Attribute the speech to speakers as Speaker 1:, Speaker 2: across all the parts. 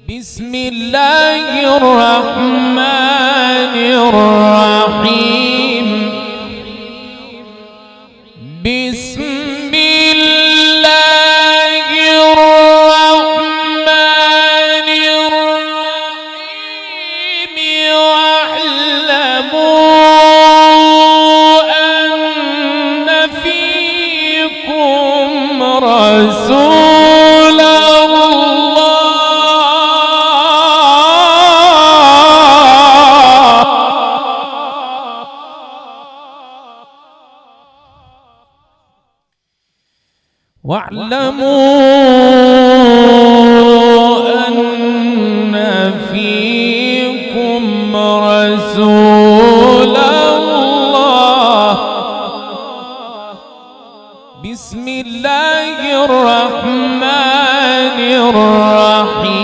Speaker 1: بسم الله الرحمن الرحيم. بسم الله الرحمن الرحيم. واعلموا أن فيكم رسول واعلموا أن فيكم رسول الله. بسم الله الرحمن الرحيم.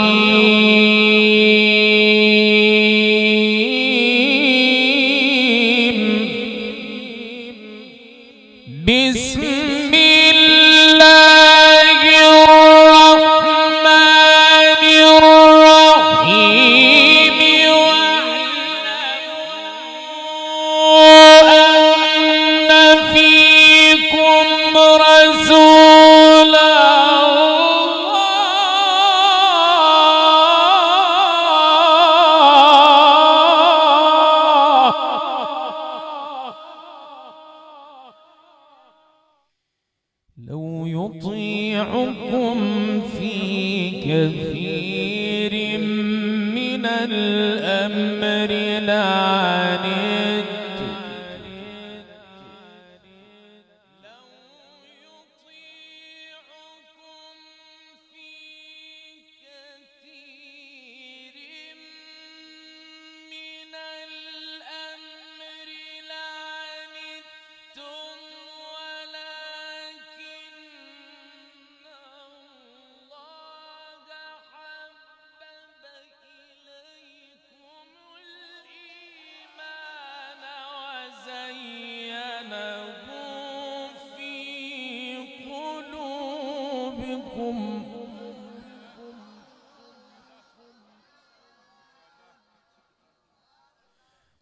Speaker 1: بسم لو يطيعكم في كثير من الأمر لعنتم. لو يطيعكم في كثير من الأمر لعنتم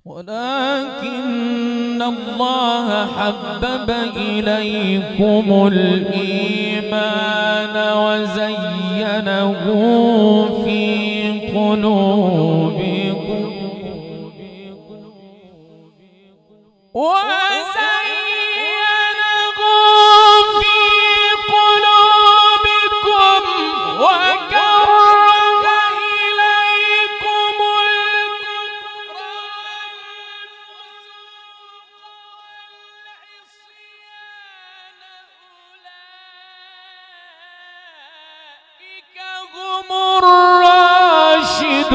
Speaker 1: ولكن الله حبب إليكم الإيمان وزينه في قلوبكم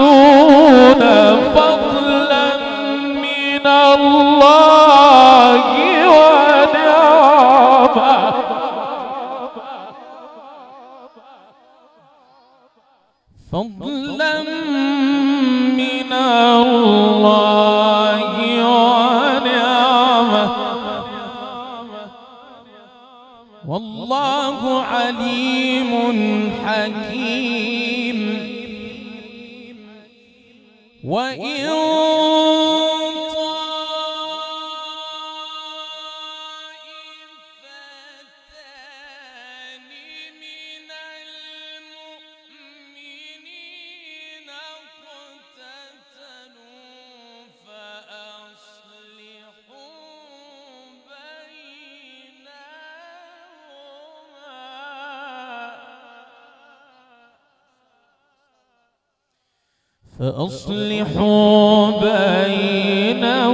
Speaker 1: الراشدون فضلا من الله ونعمة. فضلا من الله ونعمة. والله عليم حكيم. وإن طائفتان من المؤمنين اقتتلوا فأصلحوا بينهما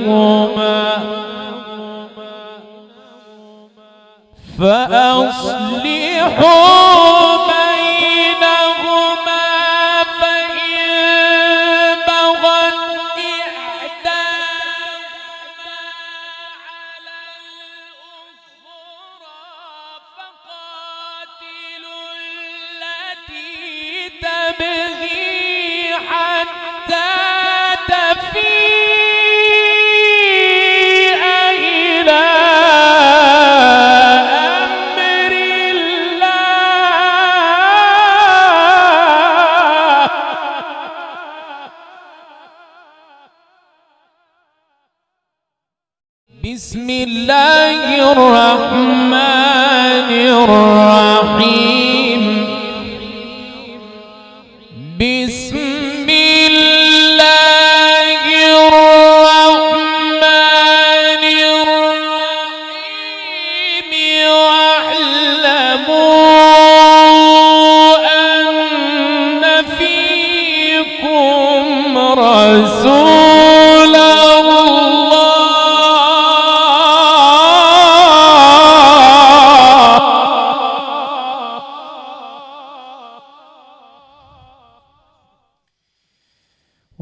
Speaker 1: فإن بغت إحداهما على الأخرى فقاتلوا التي تبغي حتى تفيء إلى أمر الله. بسم الله الرحمن الرحيم بسم الله الرحمن الرحيم واعلموا أن فيكم رسول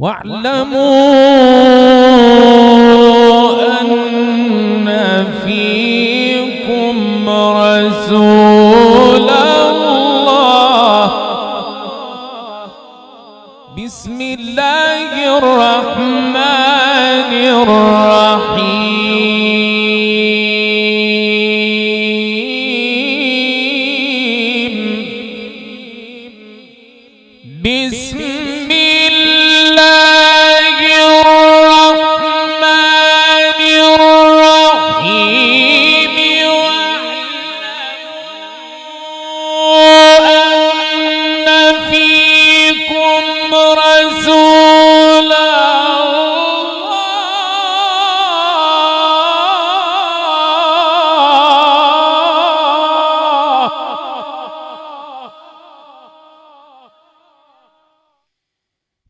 Speaker 1: واعلموا أن فيكم رسول الله بسم الله الرحمن الرحيم بسم الله الرحمن الرحيم واعلموا أن فيكم رسول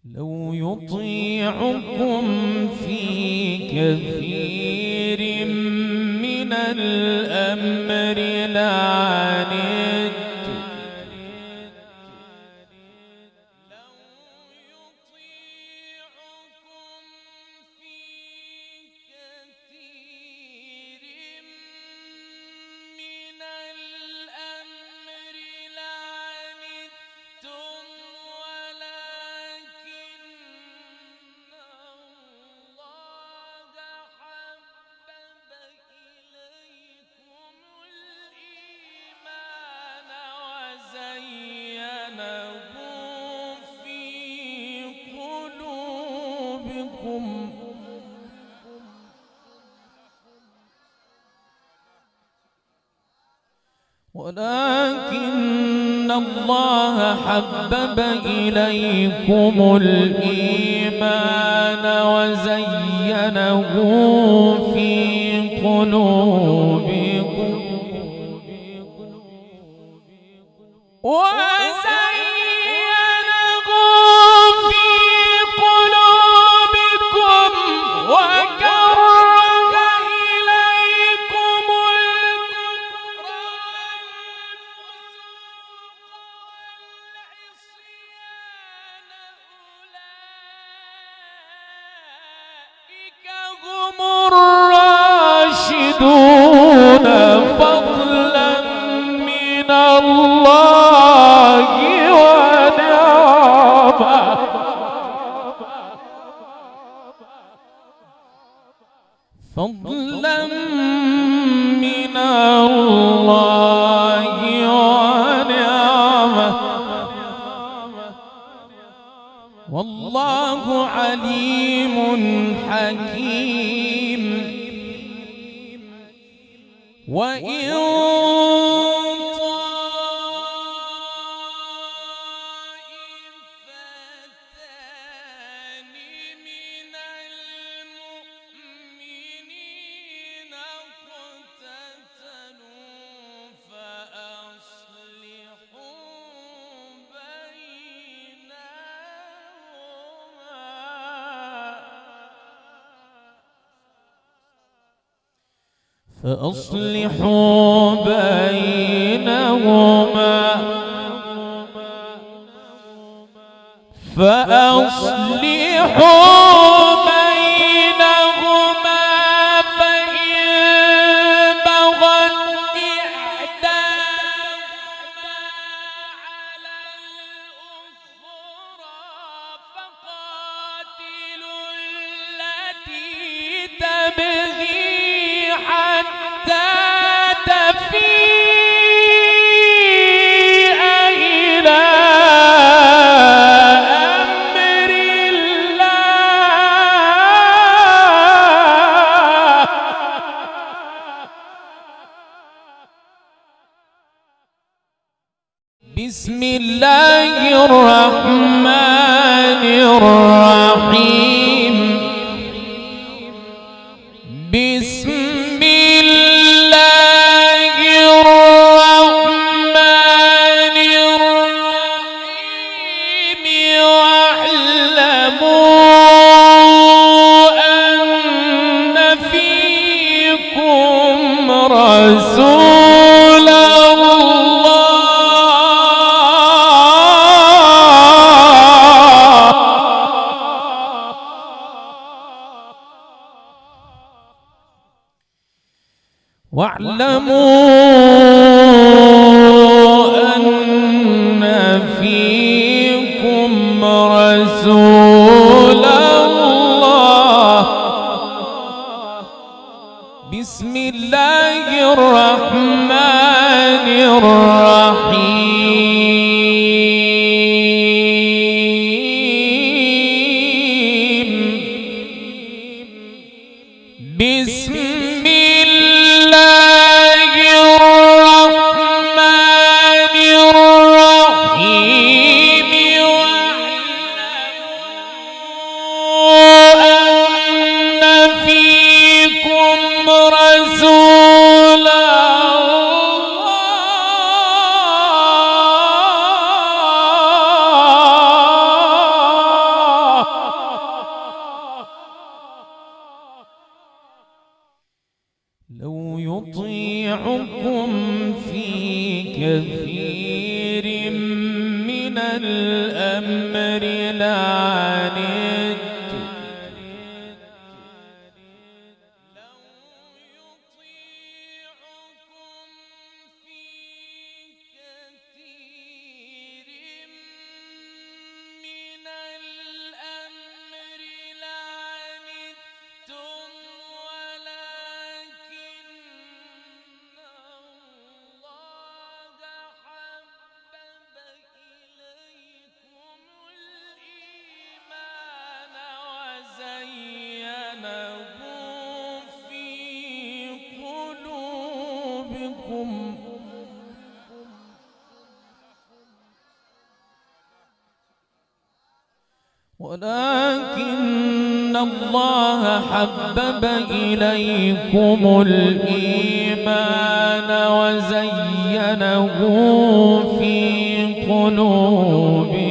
Speaker 1: لو يطيعكم في كثير من الأمر لعنتم ولكن الله حبب إليكم الإيمان وزينه في قلوبكم الراشدون فضلا من الله ونعمة فضلا من الله ونعمة والله عليم حكيم وإن طائفتان من المؤمنين اقتتلوا فأصلحوا بينهما فإن بغت إحداهما على الأخرى فقاتلوا التي تبغي حتى تفيء إلى أمر الله الله الرحمن الرحيم بسم الله الرحمن الرحيم واعلموا أن فيكم رسول واعلموا أن فيكم رسول الله بسم الله الرحمن الرحيم بسم الله الرحمن الرحيم واعلموا أن فيكم رسول لو يطيعكم في كثير من الأمر لعنتم ولكن الله حبب إليكم الإيمان وزينه في قلوبكم